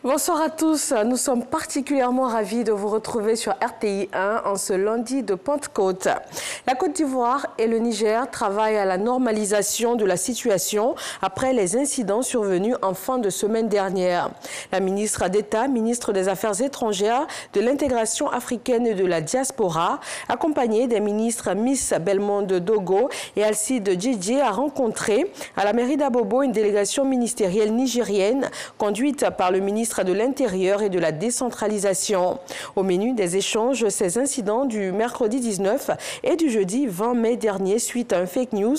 Bonsoir à tous, nous sommes particulièrement ravis de vous retrouver sur RTI 1 en ce lundi de Pentecôte. La Côte d'Ivoire et le Niger travaillent à la normalisation de la situation après les incidents survenus en fin de semaine dernière. La ministre d'État, ministre des Affaires étrangères, de l'intégration africaine et de la diaspora, accompagnée des ministres Miss Belmondo Dogo et Alcide Djidji, a rencontré à la mairie d'Abobo une délégation ministérielle nigérienne conduite par le ministre de l'Intérieur et de la décentralisation. Au menu des échanges, ces incidents du mercredi 19 et du jeudi 20 mai dernier suite à un fake news.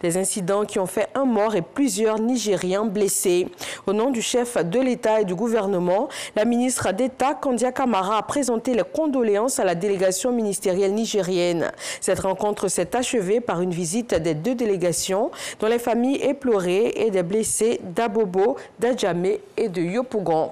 Des incidents qui ont fait un mort et plusieurs Nigériens blessés. Au nom du chef de l'État et du gouvernement, la ministre d'État, Kandia Kamara, a présenté les condoléances à la délégation ministérielle nigérienne. Cette rencontre s'est achevée par une visite des deux délégations dont les familles éplorées et des blessés d'Abobo, d'Adjamé et de Yopougon.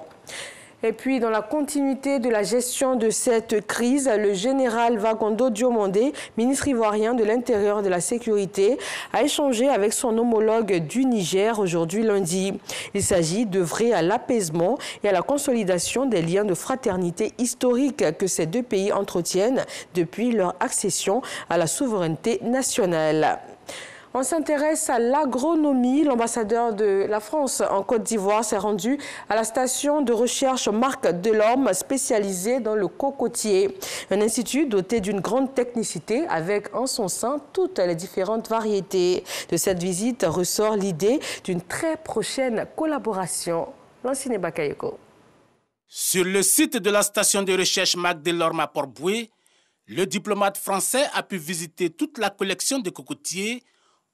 Et puis, dans la continuité de la gestion de cette crise, le général Vagondo Diomandé, ministre ivoirien de l'Intérieur et de la Sécurité, a échangé avec son homologue du Niger aujourd'hui lundi. Il s'agit d'œuvrer à l'apaisement et à la consolidation des liens de fraternité historiques que ces deux pays entretiennent depuis leur accession à la souveraineté nationale. On s'intéresse à l'agronomie. L'ambassadeur de la France en Côte d'Ivoire s'est rendu à la station de recherche Marc Delorme spécialisée dans le cocotier. Un institut doté d'une grande technicité avec en son sein toutes les différentes variétés. De cette visite ressort l'idée d'une très prochaine collaboration. Lancine Bakayoko. Sur le site de la station de recherche Marc Delorme à Port-Bouët, le diplomate français a pu visiter toute la collection de cocotiers,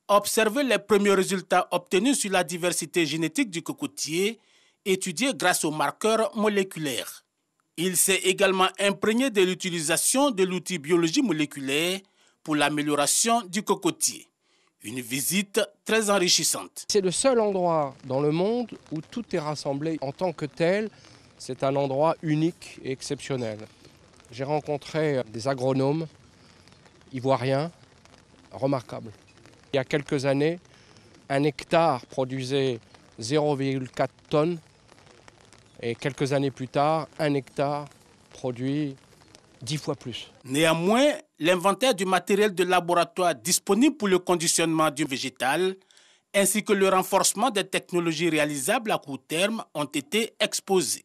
observer les premiers résultats obtenus sur la diversité génétique du cocotier, étudiés grâce aux marqueurs moléculaires. Il s'est également imprégné de l'utilisation de l'outil biologie moléculaire pour l'amélioration du cocotier. Une visite très enrichissante. C'est le seul endroit dans le monde où tout est rassemblé en tant que tel. C'est un endroit unique et exceptionnel. J'ai rencontré des agronomes ivoiriens remarquables. Il y a quelques années, un hectare produisait 0,4 tonnes et quelques années plus tard, un hectare produit 10 fois plus. Néanmoins, l'inventaire du matériel de laboratoire disponible pour le conditionnement du végétal ainsi que le renforcement des technologies réalisables à court terme ont été exposés.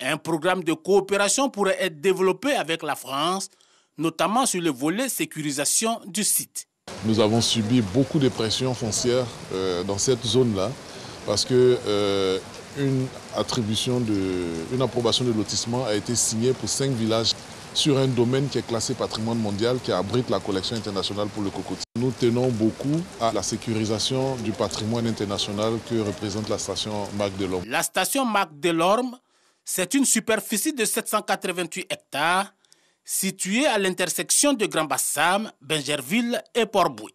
Un programme de coopération pourrait être développé avec la France, notamment sur le volet sécurisation du site. Nous avons subi beaucoup de pressions foncières dans cette zone-là parce que une approbation de lotissement a été signée pour 5 villages sur un domaine qui est classé patrimoine mondial, qui abrite la collection internationale pour le cocotier. Nous tenons beaucoup à la sécurisation du patrimoine international que représente la station Marc Delorme. La station Marc Delorme, c'est une superficie de 788 hectares située à l'intersection de Grand Bassam, Bingerville et Port-Bouët.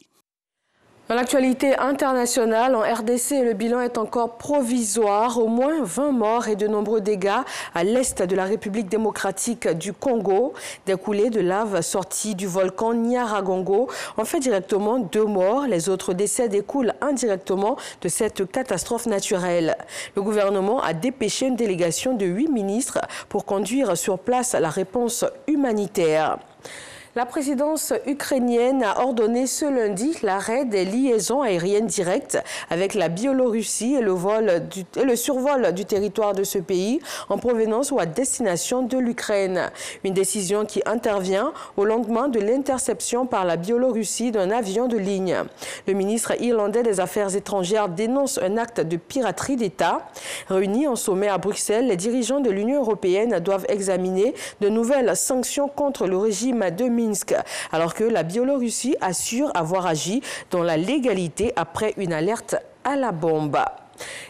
Dans l'actualité internationale, en RDC, le bilan est encore provisoire. Au moins 20 morts et de nombreux dégâts à l'est de la République démocratique du Congo. Des coulées de lave sorties du volcan Nyiragongo ont fait directement 2 morts. Les autres décès découlent indirectement de cette catastrophe naturelle. Le gouvernement a dépêché une délégation de 8 ministres pour conduire sur place la réponse humanitaire. La présidence ukrainienne a ordonné ce lundi l'arrêt des liaisons aériennes directes avec la Biélorussie et le survol du territoire de ce pays en provenance ou à destination de l'Ukraine. Une décision qui intervient au lendemain de l'interception par la Biélorussie d'un avion de ligne. Le ministre irlandais des Affaires étrangères dénonce un acte de piraterie d'État. Réunis en sommet à Bruxelles, les dirigeants de l'Union européenne doivent examiner de nouvelles sanctions contre le régime de Minsk, alors que la Biélorussie assure avoir agi dans la légalité après une alerte à la bombe.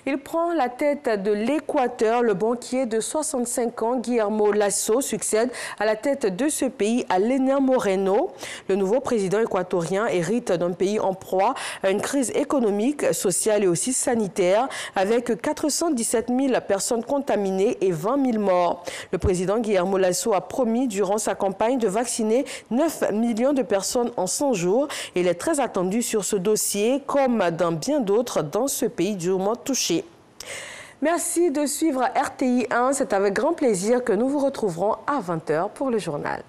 Il prend la tête de l'Équateur. Le banquier de 65 ans, Guillermo Lasso, succède à la tête de ce pays à Lenín Moreno. Le nouveau président équatorien hérite d'un pays en proie à une crise économique, sociale et aussi sanitaire, avec 417 000 personnes contaminées et 20 000 morts. Le président Guillermo Lasso a promis durant sa campagne de vacciner 9 millions de personnes en 100 jours. Il est très attendu sur ce dossier, comme dans bien d'autres dans ce pays durement touché. Merci de suivre RTI 1. C'est avec grand plaisir que nous vous retrouverons à 20h pour le journal.